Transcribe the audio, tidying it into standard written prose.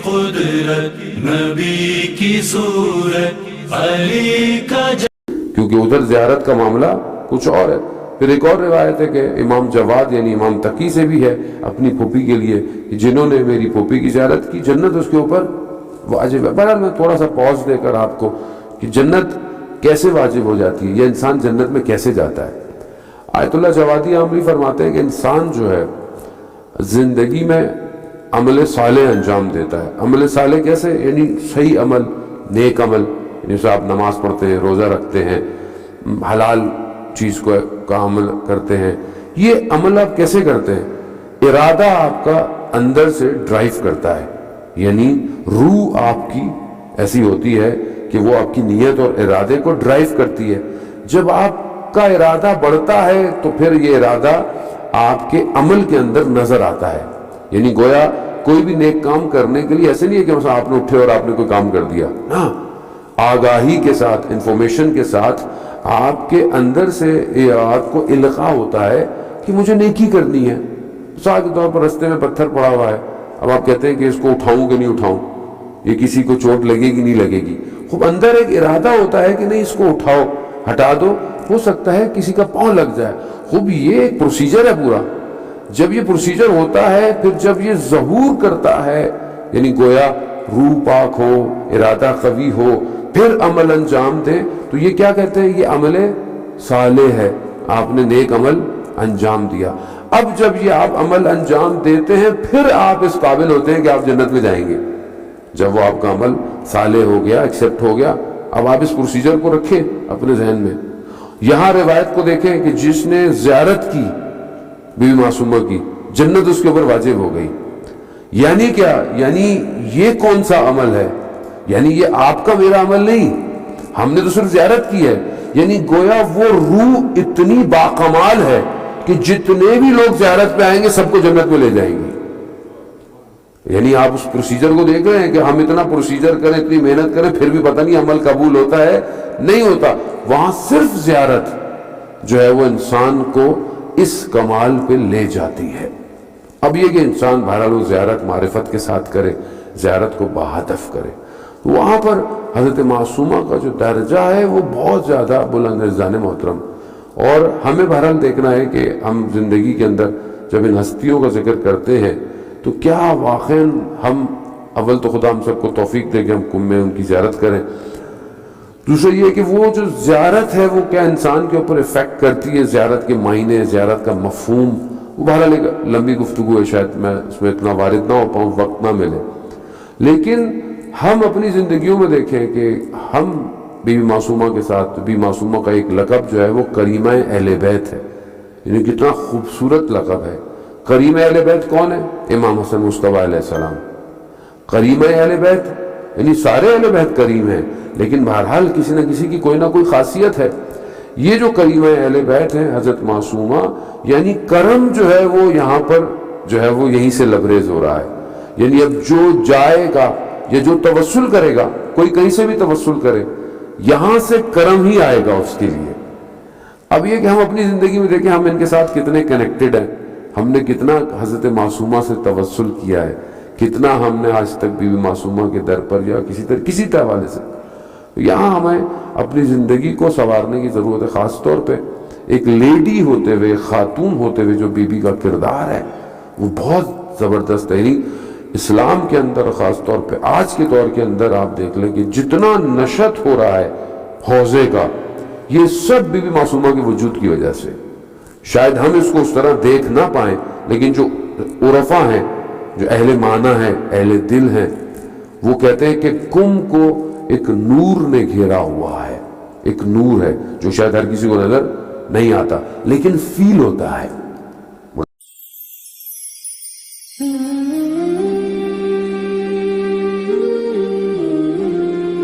قدرت نبی کی صورت علی کا کیونکہ ادھر زیارت کا معاملہ کچھ اور ہے۔ پھر ایک اور روایت ہے کہ امام جواد یعنی امام تقی سے بھی ہے اپنی پھوپھی کے لیے کہ جنہوں نے میری پھوپھی کی زیارت کی جنت اس کے اوپر واجب ہے۔ بہرحال میں تھوڑا سا پاز دے کر آپ کو کہ جنت کیسے واجب ہو جاتی ہے، یہ انسان جنت میں کیسے جاتا ہے۔ آیت اللہ جوادی عامری فرماتے ہیں کہ انسان جو ہے زندگی میں عمل صالح انجام دیتا ہے۔ عمل صالح کیسے؟ یعنی صحیح عمل، نیک عمل، جیسے آپ نماز پڑھتے ہیں، روزہ رکھتے ہیں، حلال چیز کا عمل کرتے ہیں۔ یہ عمل آپ کیسے کرتے ہیں؟ ارادہ آپ کا اندر سے ڈرائیو کرتا ہے، یعنی روح آپ کی ایسی ہوتی ہے کہ وہ آپ کی نیت اور ارادے کو ڈرائیو کرتی ہے۔ جب آپ کا ارادہ بڑھتا ہے تو پھر یہ ارادہ آپ کے عمل کے اندر نظر آتا ہے۔ یعنی گویا کوئی بھی نیک کام کرنے کے لیے ایسے نہیں ہے کہ مثلا آپ نے اٹھے اور آپ نے کوئی کام کر دیا، نا، آگاہی کے ساتھ، انفارمیشن کے ساتھ آپ کے اندر سے یہ آپ کو القاء ہوتا ہے کہ مجھے نیکی کرنی ہے۔ مثال کے طور پر رستے میں پتھر پڑا ہوا ہے، اب آپ کہتے ہیں کہ اس کو اٹھاؤں کہ نہیں اٹھاؤں، یہ کسی کو چوٹ لگے گی نہیں لگے گی، خوب اندر ایک ارادہ ہوتا ہے کہ نہیں اس کو اٹھاؤ، ہٹا دو، ہو سکتا ہے کسی کا پاؤں لگ جائے۔ خوب یہ ایک پروسیجر ہے پورا۔ جب یہ پروسیجر ہوتا ہے پھر جب یہ ظہور کرتا ہے، یعنی گویا روح پاک ہو، ارادہ قوی ہو، پھر عمل انجام دے، تو یہ کیا کہتے ہیں؟ یہ عمل صالح ہے، آپ نے نیک عمل انجام دیا۔ اب جب یہ آپ عمل انجام دیتے ہیں پھر آپ اس قابل ہوتے ہیں کہ آپ جنت میں جائیں گے۔ جب وہ آپ کا عمل صالح ہو گیا، ایکسیپٹ ہو گیا، اب آپ اس پروسیجر کو رکھیں اپنے ذہن میں۔ یہاں روایت کو دیکھیں کہ جس نے زیارت کی بی بی معصومہ کی، جنت اس کے اوپر واجب ہو گئی۔ یعنی کیا؟ یعنی یہ کون سا عمل ہے؟ یعنی یہ آپ کا میرا عمل نہیں، ہم نے تو صرف زیارت کی ہے۔ یعنی گویا وہ روح اتنی باکمال ہے کہ جتنے بھی لوگ زیارت پہ آئیں گے سب کو جنت میں لے جائیں گے۔ یعنی آپ اس پروسیجر کو دیکھ رہے ہیں کہ ہم اتنا پروسیجر کریں، اتنی محنت کریں، پھر بھی پتہ نہیں عمل قبول ہوتا ہے نہیں ہوتا۔ وہاں صرف زیارت جو ہے وہ انسان کو اس کمال پہ لے جاتی ہے۔ اب یہ کہ انسان بہرحال وہ زیارت معرفت کے ساتھ کرے، زیارت کو بہدف کرے۔ وہاں پر حضرت معصومہ کا جو درجہ ہے وہ بہت زیادہ بلند ہے عزیزان محترم، اور ہمیں بہرحال دیکھنا ہے کہ ہم زندگی کے اندر جب ان ہستیوں کا ذکر کرتے ہیں تو کیا واقعاً ہم اول تو خدا ہم سب کو توفیق دے کہ ہم کم میں ان کی زیارت کریں۔ دوسرا یہ کہ وہ جو زیارت ہے وہ کیا انسان کے اوپر افیکٹ کرتی ہے، زیارت کے معنی، زیارت کا مفہوم، وہ بہرحال ایک لمبی گفتگو ہے، شاید میں اس میں اتنا وارد نہ ہو پاؤں، وقت نہ ملے۔ لیکن ہم اپنی زندگیوں میں دیکھیں کہ ہم بی بی معصومہ کے ساتھ، بی بی معصومہ کا ایک لقب جو ہے وہ کریمہ اہل بیت ہے، یعنی کتنا خوبصورت لقب ہے۔ کریمہ اہل بیت کون ہے؟ امام حسن مصطفیٰ علیہ السلام۔ کریمہ اہل بیت یعنی سارے اہل بیت کریم ہیں، لیکن بہرحال کسی نہ کسی کی کوئی نہ کوئی خاصیت ہے۔ یہ جو کریمہ اہل بیت ہے حضرت معصومہ، یعنی کرم جو ہے وہ یہاں پر جو ہے وہ یہیں سے لبریز ہو رہا ہے۔ یعنی اب جو جائے گا یا جو توسل کرے گا، کوئی کہیں سے بھی توسل کرے، یہاں سے کرم ہی آئے گا اس کے لیے۔ اب یہ کہ ہم اپنی زندگی میں دیکھیں ہم ان کے ساتھ کتنے کنیکٹڈ ہیں، ہم نے کتنا حضرت معصومہ سے توسل کیا ہے، کتنا ہم نے آج تک بی بی معصومہ کے در پر یا کسی حوالے سے۔ یہاں ہمیں اپنی زندگی کو سنوارنے کی ضرورت ہے، خاص طور پہ ایک لیڈی ہوتے ہوئے، خاتون ہوتے ہوئے جو بی بی کا کردار ہے وہ بہت زبردست ہے۔ یعنی اسلام کے اندر خاص طور پہ آج کے دور کے اندر آپ دیکھ لیں کہ جتنا نشت ہو رہا ہے حوضے کا، یہ سب بی بی معصومہ کے وجود کی وجہ سے۔ شاید ہم اس کو اس طرح دیکھ نہ پائیں، لیکن جو عرفاء ہیں، جو اہل معنی ہیں، اہل دل ہیں، وہ کہتے ہیں کہ کم کو ایک نور نے گھیرا ہوا ہے، ایک نور ہے جو شاید ہر کسی کو نظر نہیں آتا لیکن فیل ہوتا ہے۔